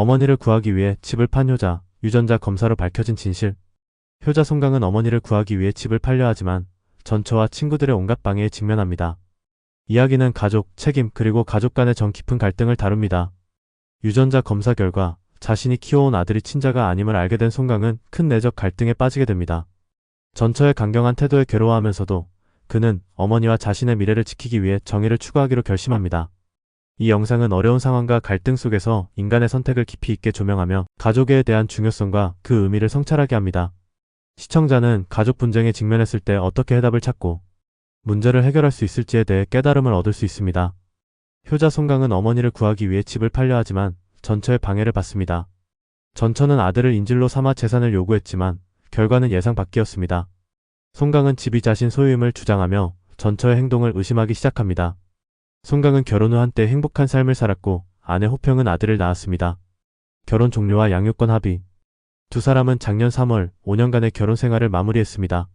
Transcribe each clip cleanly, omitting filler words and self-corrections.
어머니를 구하기 위해 집을 판 효자, 유전자 검사로 밝혀진 진실. 효자 송강은 어머니를 구하기 위해 집을 팔려 하지만 전처와 친구들의 온갖 방해에 직면합니다. 이야기는 가족, 책임, 그리고 가족 간의 정 깊은 갈등을 다룹니다. 유전자 검사 결과 자신이 키워온 아들이 친자가 아님을 알게 된 송강은 큰 내적 갈등에 빠지게 됩니다. 전처의 강경한 태도에 괴로워하면서도 그는 어머니와 자신의 미래를 지키기 위해 정의를 추구하기로 결심합니다. 이 영상은 어려운 상황과 갈등 속에서 인간의 선택을 깊이 있게 조명하며 가족에 대한 중요성과 그 의미를 성찰하게 합니다. 시청자는 가족 분쟁에 직면했을 때 어떻게 해답을 찾고 문제를 해결할 수 있을지에 대해 깨달음을 얻을 수 있습니다. 효자 송강은 어머니를 구하기 위해 집을 팔려 하지만 전처의 방해를 받습니다. 전처는 아들을 인질로 삼아 재산을 요구했지만 결과는 예상 밖이었습니다. 송강은 집이 자신 소유임을 주장하며 전처의 행동을 의심하기 시작합니다. 송강은 결혼 후 한때 행복한 삶을 살았고 아내 호평은 아들을 낳았습니다. 결혼 종료와 양육권 합의. 두 사람은 작년 3월 5년간의 결혼 생활을 마무리했습니다.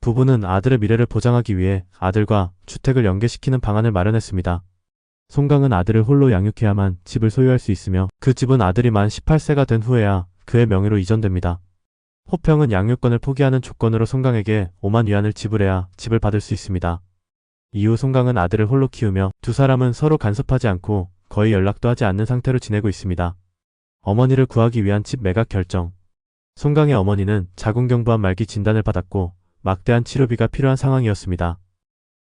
부부는 아들의 미래를 보장하기 위해 아들과 주택을 연계시키는 방안을 마련했습니다. 송강은 아들을 홀로 양육해야만 집을 소유할 수 있으며 그 집은 아들이 만 18세가 된 후에야 그의 명의로 이전됩니다. 호평은 양육권을 포기하는 조건으로 송강에게 5만 위안을 지불해야 집을 받을 수 있습니다. 이후 송강은 아들을 홀로 키우며 두 사람은 서로 간섭하지 않고 거의 연락도 하지 않는 상태로 지내고 있습니다. 어머니를 구하기 위한 집 매각 결정. 송강의 어머니는 자궁경부암 말기 진단을 받았고 막대한 치료비가 필요한 상황이었습니다.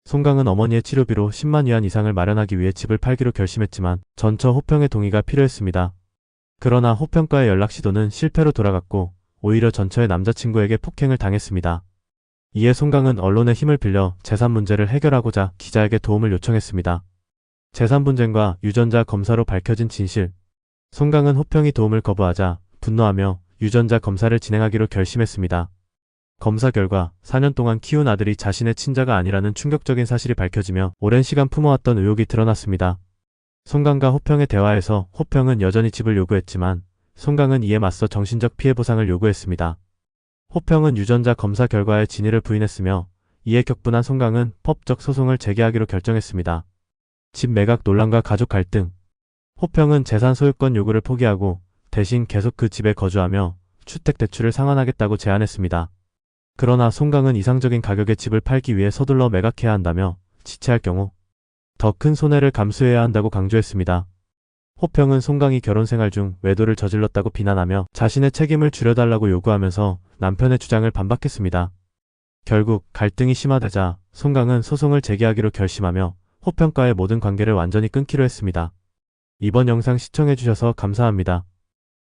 송강은 어머니의 치료비로 10만 위안 이상을 마련하기 위해 집을 팔기로 결심했지만 전처 호평의 동의가 필요했습니다. 그러나 호평과의 연락 시도는 실패로 돌아갔고 오히려 전처의 남자친구에게 폭행을 당했습니다. 이에 송강은 언론의 힘을 빌려 재산 문제를 해결하고자 기자에게 도움을 요청했습니다. 재산 분쟁과 유전자 검사로 밝혀진 진실. 송강은 호평이 도움을 거부하자 분노하며 유전자 검사를 진행하기로 결심했습니다. 검사 결과 4년 동안 키운 아들이 자신의 친자가 아니라는 충격적인 사실이 밝혀지며 오랜 시간 품어왔던 의혹이 드러났습니다. 송강과 호평의 대화에서 호평은 여전히 집을 요구했지만 송강은 이에 맞서 정신적 피해 보상을 요구했습니다. 호평은 유전자 검사 결과의 진위를 부인했으며 이에 격분한 송강은 법적 소송을 제기하기로 결정했습니다. 집 매각 논란과 가족 갈등. 호평은 재산 소유권 요구를 포기하고 대신 계속 그 집에 거주하며 주택 대출을 상환하겠다고 제안했습니다. 그러나 송강은 이상적인 가격의 집을 팔기 위해 서둘러 매각해야 한다며 지체할 경우 더 큰 손해를 감수해야 한다고 강조했습니다. 호평은 송강이 결혼 생활 중 외도를 저질렀다고 비난하며 자신의 책임을 줄여달라고 요구하면서 남편의 주장을 반박했습니다. 결국 갈등이 심화되자 송강은 소송을 제기하기로 결심하며 호평과의 모든 관계를 완전히 끊기로 했습니다. 이번 영상 시청해주셔서 감사합니다.